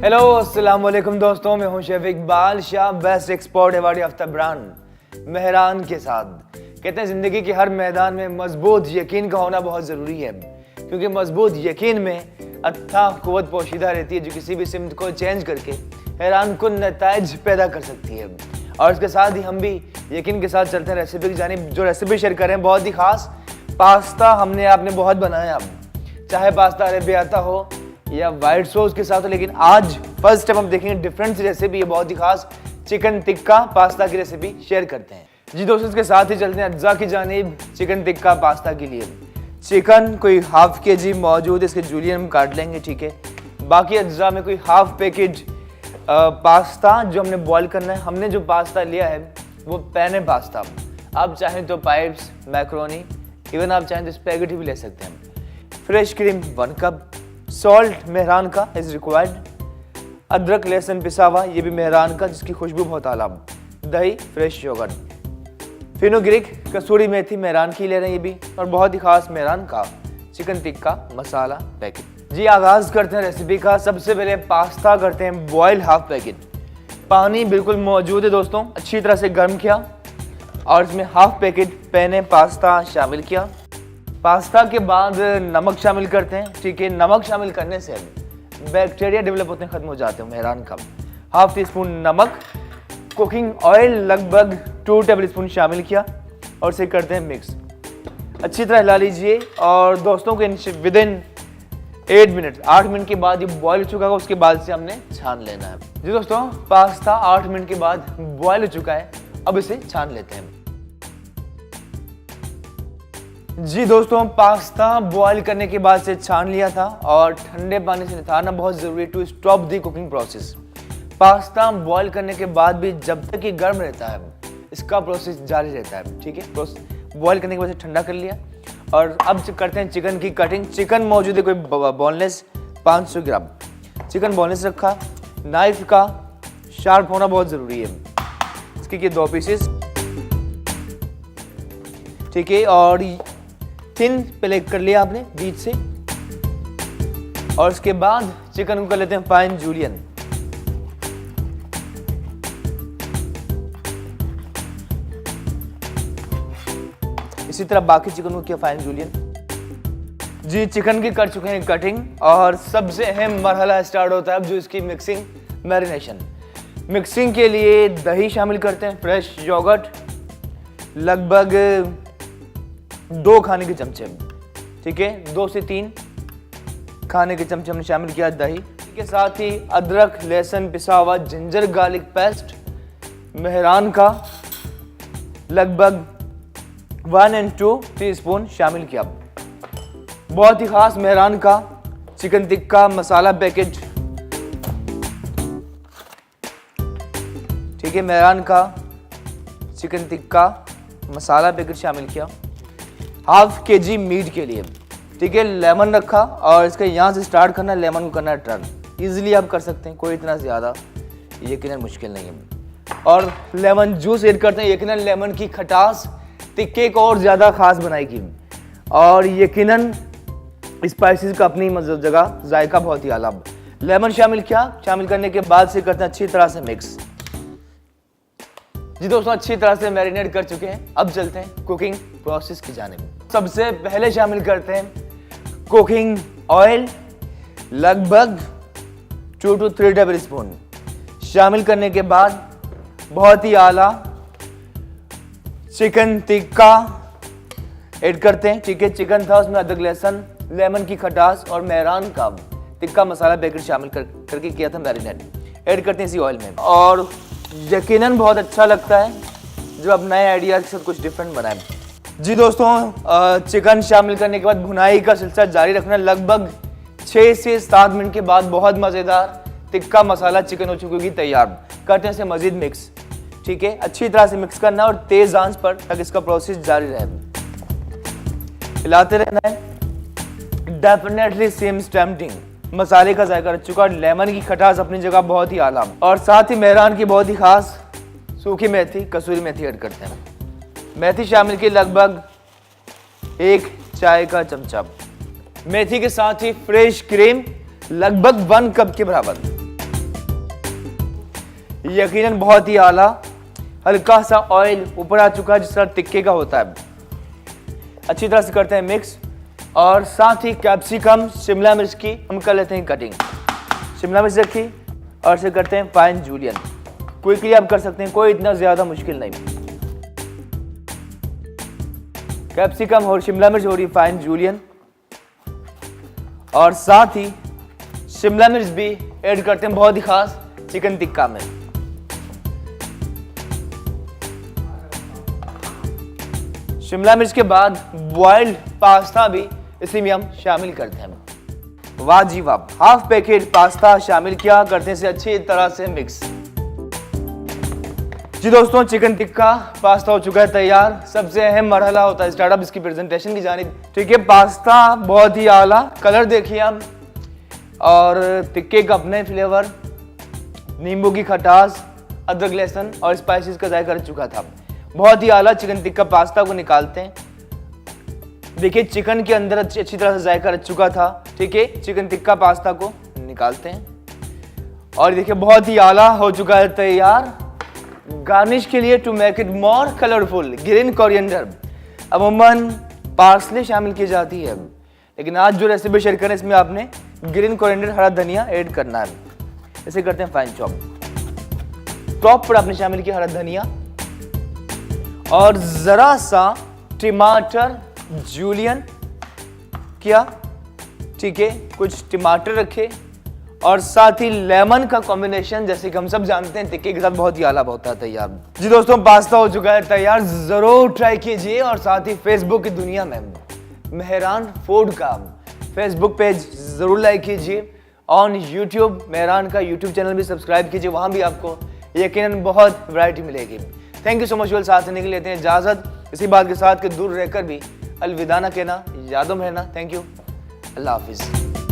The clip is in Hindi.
हेलो अस्सलाम वालेकुम दोस्तों, मैं हूं chef Iqbal Shah, best export award याफ्ता ब्रांड मेहरान के साथ। कहते हैं जिंदगी के हर मैदान में मजबूत यकीन का होना बहुत ज़रूरी है, क्योंकि मजबूत यकीन में अथाह कुव्वत पोशीदा रहती है जो किसी भी सिमत को चेंज करके हैरान कुन नताइज पैदा कर सकती है। और इसके साथ ही हम भी यकीन के साथ चलते हैं रेसिपी की जानिब। जो रेसिपी शेयर कर रहे हैं बहुत ही खास पास्ता हमने आपने बहुत बनाया, चाहे पास्ता अरेबियाता हो या वाइट सॉस के साथ हो, लेकिन आज फर्स्ट टाइम हम देखेंगे डिफरेंट रेसिपी, ये बहुत ही खास चिकन टिक्का पास्ता की रेसिपी शेयर करते हैं। जी दोस्तों, इसके साथ ही चलते हैं अज्जा की जानिब। चिकन टिक्का पास्ता के लिए चिकन कोई हाफ के जी मौजूद है, इसके जूलियन हम काट लेंगे, ठीक है। बाकी अज्जा में कोई हाफ पैकेट पास्ता जो हमने बॉईल करना है। हमने जो पास्ता लिया है वो पैने पास्ता, आप चाहें तो पाइप्स, मैक्रोनी, इवन आप चाहें तो स्पैगेटी भी ले सकते हैं। Fresh cream 1 cup, salt Mehran का इज रिक्वायर्ड, अदरक लहसुन पिसा हुआ ये भी मेहरान का जिसकी खुशबू बहुत आला, दही, फ्रेश योगर्ट, फिनोग्रीक कसूरी मेथी मेहरान की ले रहे हैं ये भी, और बहुत ही खास मेहरान का चिकन टिक्का मसाला पैकेट। जी आगाज करते हैं रेसिपी का। सबसे पहले पास्ता करते हैं बॉयल हाफ पैकेट। पानी बिल्कुल मौजूद है दोस्तों, अच्छी तरह से गर्म किया और इसमें हाफ पैकेट पैने पास्ता शामिल किया। पास्ता के बाद नमक शामिल करते हैं, ठीक है। नमक शामिल करने से बैक्टीरिया डेवलप होते हैं, खत्म हो जाते हैं मेहरान का। हाफ टी स्पून नमक, कुकिंग ऑयल लगभग 2 टेबल स्पून शामिल किया और इसे करते हैं मिक्स। अच्छी तरह हिला लीजिए और दोस्तों के विद इन 8 मिनट के बाद ये बॉयल हो चुका है, उसके बाद से हमने छान लेना है। जी दोस्तों, पास्ता 8 मिनट के बाद बॉयल हो चुका है, अब इसे छान लेते हैं। जी दोस्तों, पास्ता बॉईल करने के बाद से छान लिया था और ठंडे पानी से निथारना बहुत ज़रूरी to stop the cooking process. Pasta boil करने के बाद भी जब तक ये गर्म रहता है इसका प्रोसेस जारी रहता है, ठीक है। बॉईल करने के बाद से ठंडा कर लिया और अब करते हैं चिकन की कटिंग। चिकन मौजूद है कोई बोनलेस 500 ग्राम चिकन बोनलेस रखा। नाइफ का शार्प होना बहुत ज़रूरी है, इसके 2 पीसेस, ठीक है। और थिन पहले कर लिया आपने बीच से और उसके बाद चिकन को कर लेते हैं फाइन जूलियन। इसी तरह बाकी चिकन को किया फाइन जूलियन। जी चिकन की कर चुके हैं कटिंग और सबसे अहम मरहला स्टार्ट होता है अब, जो इसकी मिक्सिंग, मैरिनेशन। मिक्सिंग के लिए दही शामिल करते हैं, फ्रेश योगर्ट लगभग 2 खाने के चमचे, ठीक है। 2 से 3 खाने के चमचे हमने शामिल किया दही के साथ ही अदरक लहसुन पिसा हुआ जिंजर गार्लिक पेस्ट मेहरान का लगभग 1 और 2 टीस्पून शामिल किया। बहुत ही खास मेहरान का चिकन टिक्का मसाला पैकेट, ठीक है। मेहरान का चिकन टिक्का मसाला पैकेट शामिल किया। हाफ के जी मीट के लिए, ठीक है। लेमन रखा और इसका यहाँ से स्टार्ट करना है, लेमन को करना है टर्न। इजीली आप कर सकते हैं, कोई इतना ज़्यादा यकीनन मुश्किल नहीं है। और लेमन जूस ऐड करते हैं, यकीनन लेमन की खटास टिक्के को और ज़्यादा खास बनाएगी और यकीनन स्पाइसेस का अपनी जगह जायका बहुत ही आला। लेमन शामिल किया, शामिल करने के बाद से करते हैं अच्छी तरह से मिक्स। जी दोस्तों, अच्छी तरह से मैरिनेट कर चुके हैं, अब चलते हैं कुकिंग प्रोसेस की जानिब। सबसे पहले शामिल करते हैं कुकिंग ऑयल लगभग 2 to 3 टेबल स्पून। शामिल करने के बाद बहुत ही आला चिकन टिक्का ऐड करते हैं, ठीक है। चिकन था, उसमें अदरक लहसुन, लेमन की खटास और मेहरान का टिक्का मसाला पैकेट शामिल करके किया था मैरिनेट, ऐड करते हैं इसी ऑयल में। और यकीनन बहुत अच्छा लगता है जब आप नए आइडिया के साथ कुछ डिफरेंट बनाएं। जी दोस्तों, चिकन शामिल करने के बाद भुनाई का सिलसिला जारी रखना। लगभग 6 से 7 मिनट के बाद बहुत मज़ेदार टिक्का मसाला चिकन हो चुकी होगी तैयार। करते हैं इसे मज़ीद मिक्स, ठीक है। अच्छी तरह से मिक्स करना और तेज़ आंच पर ताकि इसका प्रोसेस जारी रहे, हिलाते रहना है। डेफिनेटली सेम टेम्पटिंग, मसाले का जायका रह चुका, लेमन की खटास अपनी जगह बहुत ही आला, और साथ ही मेहरान की बहुत ही खास सूखी मेथी, कसूरी मेथी ऐड करते हैं। मेथी शामिल की लगभग 1 चाय का चमचा। मेथी के साथ ही फ्रेश क्रीम लगभग 1 कप के बराबर। यकीनन बहुत ही आला। हल्का सा ऑयल ऊपर आ चुका है जिस तरह टिक्के का होता है। अच्छी तरह से करते हैं मिक्स और साथ ही कैप्सिकम शिमला मिर्च की हम कर लेते हैं कटिंग। शिमला मिर्च रखी और इसे करते हैं फाइन जूलियन। क्विकली आप कर सकते हैं, कोई इतना ज्यादा मुश्किल नहीं। कैप्सिकम और शिमला मिर्च हो रही फाइन जूलियन और साथ ही शिमला मिर्च भी ऐड करते हैं बहुत ही खास चिकन टिक्का में। शिमला मिर्च के बाद बॉइल्ड पास्ता भी इसी में हम शामिल करते हैं। वाह जी वाह, हाफ पैकेट पास्ता शामिल किया, करते हैं इसे अच्छी तरह से मिक्स। जी दोस्तों, चिकन टिक्का पास्ता हो चुका है तैयार। सबसे अहम मरहला होता है स्टार्टअप इसकी प्रेजेंटेशन की जानिब। ठीक है, पास्ता बहुत ही आला, कलर देखिए आप, और टिक्के का अपने फ्लेवर, नींबू की खटास, अदरक लहसुन और स्पाइसेस का जायका रह चुका था। बहुत ही आला चिकन टिक्का पास्ता को निकालते हैं। देखिए चिकन के अंदर अच्छी तरह से जायका रह चुका था। ठीक है, चिकन टिक्का पास्ता को निकालते हैं और देखिए बहुत ही आला हो चुका है तैयार। गार्निश के लिए to make it more colourful, green coriander, अमूमन पार्सले शामिल की जाती है, लेकिन आज जो रेसिपी शेयर करें इसमें आपने ग्रीन कोरिएंडर, हरा धनिया ऐड करना है। इसे करते हैं फाइन चॉप। टॉप पर आपने शामिल किया हरा धनिया और जरा सा टमाटर जूलियन किया। ठीक है, कुछ टमाटर रखे और साथ ही लेमन का कॉम्बिनेशन, जैसे कि हम सब जानते हैं टिक्के के साथ बहुत ही आला होता है तैयार। जी दोस्तों, पास्ता हो चुका है तैयार, जरूर ट्राई कीजिए और साथ ही फेसबुक की दुनिया में मेहरान फूड का फेसबुक पेज जरूर लाइक कीजिए। ऑन यूट्यूब मेहरान का यूट्यूब चैनल भी सब्सक्राइब कीजिए, वहां भी आपको यकीनन बहुत वैरायटी मिलेगी। Thank you so much. साथ देने के लिए लेते हैं इजाजत, इसी बात के साथ कि दूर रहकर भी अलविदा ना कहना, यादों में रहना। Thank you, Allah Hafiz.